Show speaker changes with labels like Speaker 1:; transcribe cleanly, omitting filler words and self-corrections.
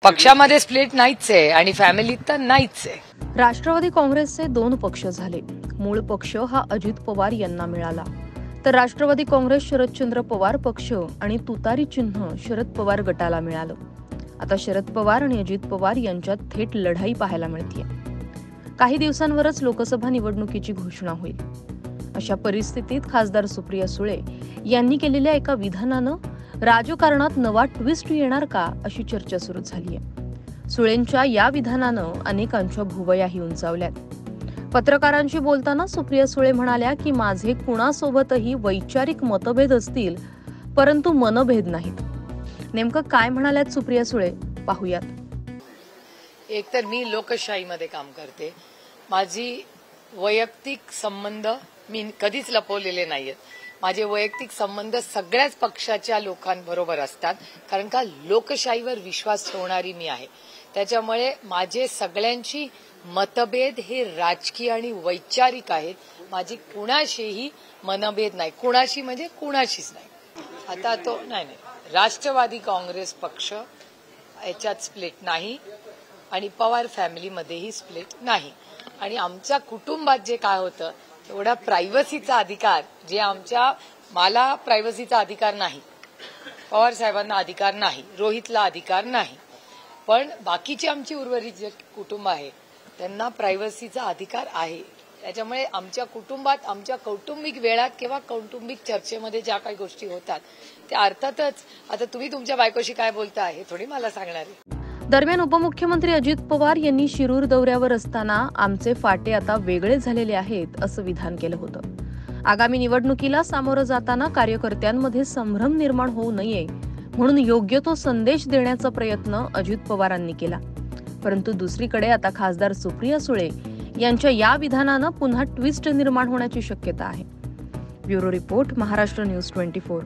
Speaker 1: पक्षामध्ये स्प्लिट नाहीच आहे आणि फॅमिलीत तर नाहीच आहे।
Speaker 2: राष्ट्रवादी काँग्रेसचे दोन पक्ष झाले। मूळ पक्ष हा अजित पवार यांना मिळाला, तर राष्ट्रवादी काँग्रेस शरदचंद्र पवार पक्ष आणि तुतारी चिन्ह शरद पवार गटाला मिळालं। आता शरद पवार आणि अजित पवार यांच्यात थेट लढाई पाहायला मिळतेय। काही दिवसांवरच लोकसभा निवडणुकीची घोषणा होईल। अशा परिस्थितीत खासदार सुप्रिया सुळे यांनी केलेल्या एका विधानानं राजकारणात नवा ट्विस्ट येणार का अशी चर्चा सुरू झाली आहे। सुळेंच्या या विधानानं अनेकांच्या भुवयाही उंचावल्यात। पत्रकारांशी बोलताना सुप्रिया सुळे म्हणाल्या की माझे कुणासोबतही वैचारिक मतभेद असतील, परंतु मनभेद नाहीत। नेमकं काय म्हणाल्यात सुप्रिया सुळे पाहूयात।
Speaker 1: एक तर मी लोकशाहीमध्ये काम करते, माझी वैयक्तिक संबंध मी कधीच लपवलेले नाहीत। माझे वैयक्तिक संबंध सगळ्याच पक्षाच्या लोकांबरोबर असतात, कारण का लोकशाहीवर विश्वास ठेवणारी मी आहे। त्याच्यामुळे माझे सगळ्यांची मतभेद हे राजकीय आणि वैचारिक आहेत। माझी कुणाशीही मनभेद नाही, कुणाशी म्हणजे कुणाशीच नाही। आता तो नाही राष्ट्रवादी काँग्रेस पक्ष याच्यात स्प्लिट नाही आणि पवार फॅमिलीमध्येही स्प्लिट नाही। आणि आमच्या कुटुंबात जे काय होतं एवढा प्रायव्हसीचा अधिकार जे मला प्रायव्हसीचा अधिकार नाही, पवार साहेबांना अधिकार नाही, रोहितला अधिकार नाही, पण बाकीची आमची उर्वरित जे कुटुंब आहे त्यांना प्रायव्हसीचा अधिकार आहे। त्याच्यामुळे आमच्या कुटुंबात आमच्या कौटुंबिक वेळात किंवा कौटुंबिक चर्चेमध्ये ज्या काही गोष्टी होतात त्या अर्थातच आता तुम्ही तुमच्या बायकोशी काय बोलता हे थोडी मला सांगणार आहे।
Speaker 2: दरम्यान उपमुख्यमंत्री अजित पवार यांनी शिरूर दौऱ्यावर असताना आमचे फाटे आता वेगळे झालेले आहेत असं विधान केलं होतं। आगामी निवडणुकीला सामोरं जाताना कार्यकर्त्यांमध्ये संभ्रम निर्माण होऊ नये म्हणून योग्य तो संदेश देण्याचा प्रयत्न अजित पवारांनी केला। परंतु दुसरीकडे आता खासदार सुप्रिया सुळे यांच्या या विधानानं पुन्हा ट्विस्ट निर्माण होण्याची शक्यता आहे। Bureau report, Maharashtra news 24।